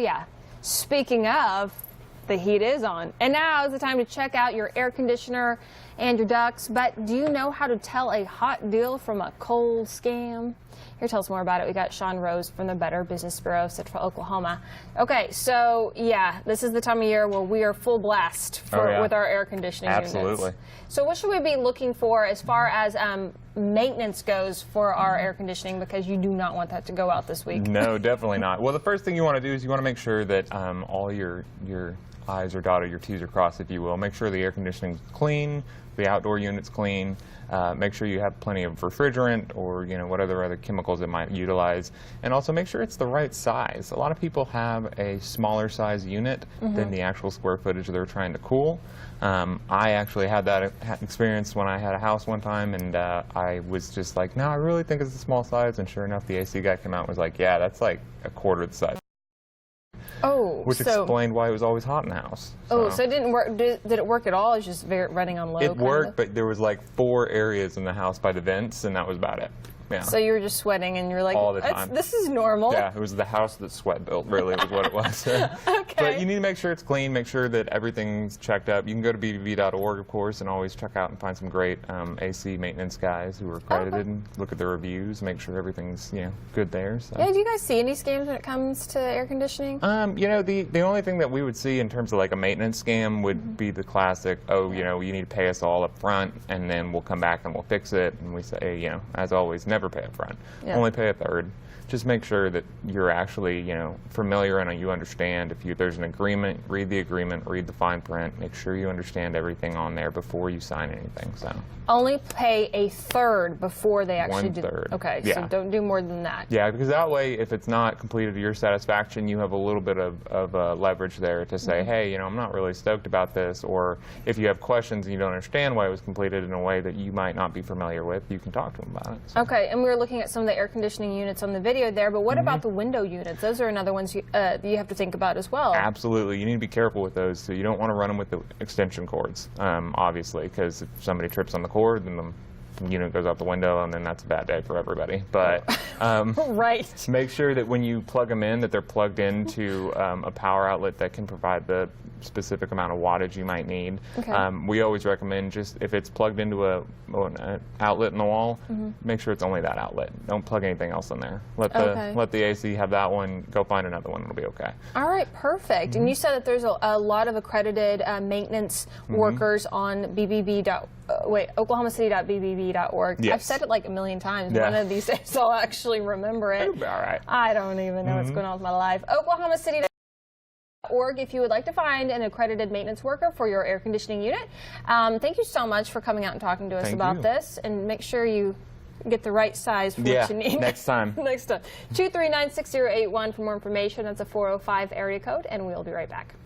Yeah, speaking of, the heat is on. And now is the time to check out your air conditioner and your ducts. But do you know how to tell a hot deal from a cold scam? Here, tell us more about it. We got Sean Rose from the Better Business Bureau, Central Oklahoma. Okay, so yeah, this is the time of year where we are full blast with our air conditioning Absolutely. units. So what should we be looking for as far as maintenance goes for our air conditioning, because you do not want that to go out this week? No, definitely not. Well, the first thing you want to do is you want to make sure that all your I's are dotted, your T's are crossed, if you will. Make sure the air conditioning is clean, the outdoor unit's clean. Make sure you have plenty of refrigerant or whatever other chemicals it might utilize, and also make sure it's the right size. A lot of people have a smaller size unit than the actual square footage they're trying to cool. I actually had that experience when I had a house one time, and I was just like, no, I really think it's a small size, and sure enough, the AC guy came out and was like, yeah, that's like a quarter the size. Oh, which explained why it was always hot in the house. So it didn't work. Did it work at all? It was just running on low? It worked, but there was like 4 areas in the house by the vents, and that was about it. Yeah. So you were just sweating, and you're like, all the time. This is normal. Yeah, it was the house that sweat built, really, was what it was. Okay. But you need to make sure it's clean, make sure that everything's checked up. You can go to BBB.org, of course, and always check out and find some great AC maintenance guys who are accredited and look at their reviews, make sure everything's good there. So. Yeah, do you guys see any scams when it comes to air conditioning? The only thing that we would see in terms of like a maintenance scam would be the classic, you need to pay us all up front, and then we'll come back and we'll fix it. And we say, as always, never pay up front. Yeah. Only pay a third. Just make sure that you're actually, familiar and you understand. If there's an agreement, read the agreement, read the fine print. Make sure you understand everything on there before you sign anything. So only pay a third before they actually do. 1/3. Okay, yeah. So don't do more than that. Yeah, because that way, if it's not completed to your satisfaction, you have a little bit of leverage there to say, hey, I'm not really stoked about this. Or if you have questions and you don't understand why it was completed in a way that you might not be familiar with, you can talk to them about it. So. Okay, and we were looking at some of the air conditioning units on the video there, but what about the window units? Those are another ones you have to think about as well. Absolutely. You need to be careful with those. So you don't want to run them with the extension cords, obviously, because if somebody trips on the cord, then the unit goes out the window, and then that's a bad day for everybody. But right. Make sure that when you plug them in, that they're plugged into a power outlet that can provide the specific amount of wattage you might need. Okay. We always recommend, just if it's plugged into an outlet in the wall, make sure it's only that outlet. Don't plug anything else in there. Let the AC have that one. Go find another one. It'll be okay. All right, perfect. And you said that there's a lot of accredited maintenance workers on oklahomacity.bbb.org. Yes. I've said it like a million times. Yeah. One of these days I'll actually remember it. It'll be all right. I don't even know what's going on with my life. oklahomacity.org if you would like to find an accredited maintenance worker for your air conditioning unit. Thank you so much for coming out and talking to us about this, and make sure you get the right size for what you need. Next time. Next time. 239-6081 for more information. That's a 405 area code, and we'll be right back.